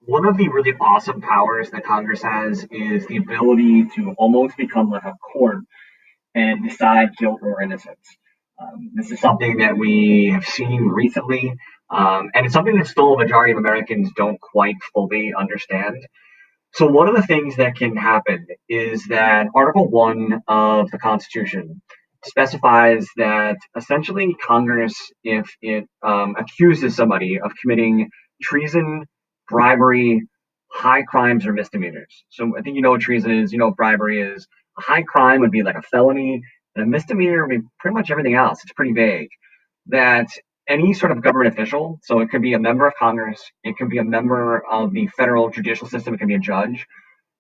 One of the really awesome powers that Congress has is the ability to almost become like a court and decide guilt or innocence. This is something that we have seen recently, and it's something that still a majority of Americans don't quite fully understand. So, one of the things that can happen is that Article 1 of the Constitution specifies that essentially Congress, if it accuses somebody of committing treason, bribery, high crimes, or misdemeanors. So, I think you know what treason is, you know what bribery is. A high crime would be like a felony, and a misdemeanor would be pretty much everything else. It's pretty vague. That any sort of government official, so it could be a member of Congress, it could be a member of the federal judicial system, it can be a judge,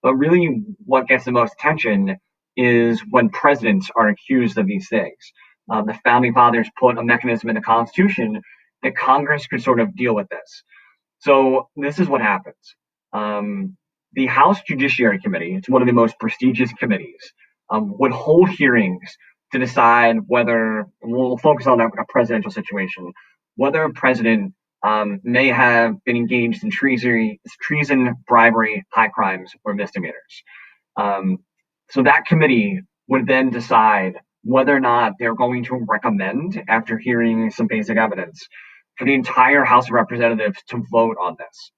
but really what gets the most attention is when presidents are accused of these things. The founding fathers put a mechanism in the Constitution that Congress could sort of deal with this. So this is what happens. The House Judiciary Committee, it's one of the most prestigious committees, would hold hearings to decide whether, we'll focus on a presidential situation, whether a president may have been engaged in treason, bribery, high crimes, or misdemeanors. Um, so that committee would then decide whether or not they're going to recommend, after hearing some basic evidence, for the entire House of Representatives to vote on this.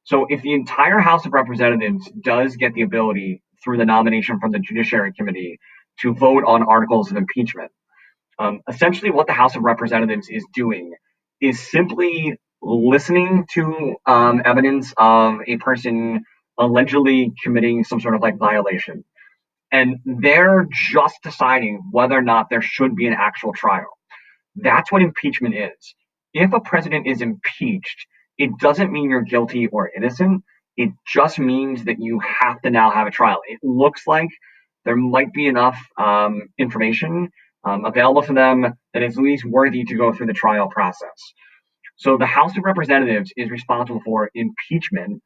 So if the entire House of Representatives does get the ability through the nomination from the Judiciary Committee to vote on articles of impeachment, essentially what the House of Representatives is doing is simply listening to evidence of a person allegedly committing some sort of like violation. And they're just deciding whether or not there should be an actual trial. That's what impeachment is. If a president is impeached, it doesn't mean you're guilty or innocent. It just means that you have to now have a trial. It looks like there might be enough information available to them that it's at least worthy to go through the trial process. So the House of Representatives is responsible for impeachment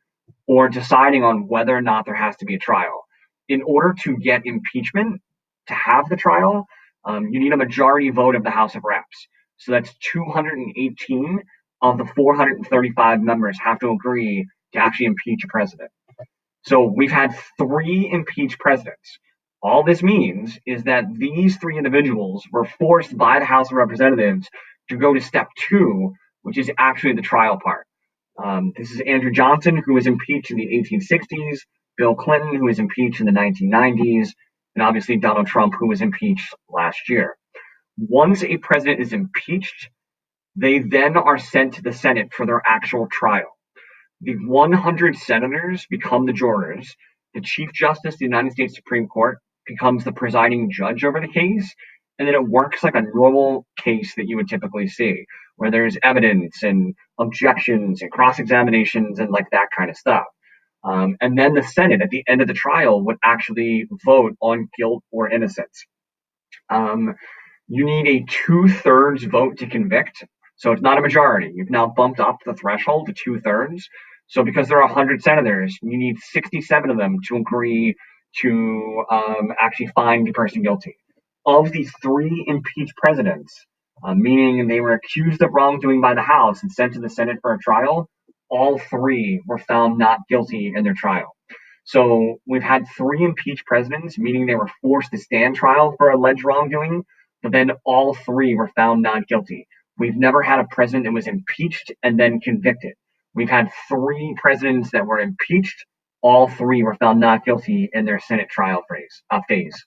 or deciding on whether or not there has to be a trial. In order to get impeachment, to have the trial, you need a majority vote of the House of Reps. So that's 218 of the 435 members have to agree to actually impeach a president. So we've had three impeached presidents. All this means is that these three individuals were forced by the House of Representatives to go to step two, which is actually the trial part. This is Andrew Johnson, who was impeached in the 1860s, Bill Clinton, who was impeached in the 1990s, and obviously Donald Trump, who was impeached last year. Once a president is impeached, they then are sent to the Senate for their actual trial. The 100 senators become the jurors. The Chief Justice of the United States Supreme Court becomes the presiding judge over the case. And then it works like a normal case that you would typically see, where there's evidence and objections and cross examinations and like that kind of stuff. And then the Senate at the end of the trial would actually vote on guilt or innocence. You need a 2/3 vote to convict. So it's not a majority. You've now bumped up the threshold to 2/3. So because there are 100 senators, you need 67 of them to agree to actually find the person guilty. Of the three impeached presidents, meaning they were accused of wrongdoing by the House and sent to the Senate for a trial, all three were found not guilty in their trial. So we've had three impeached presidents, meaning they were forced to stand trial for alleged wrongdoing, but then all three were found not guilty. We've never had a president that was impeached and then convicted. We've had three presidents that were impeached. All three were found not guilty in their Senate trial phase.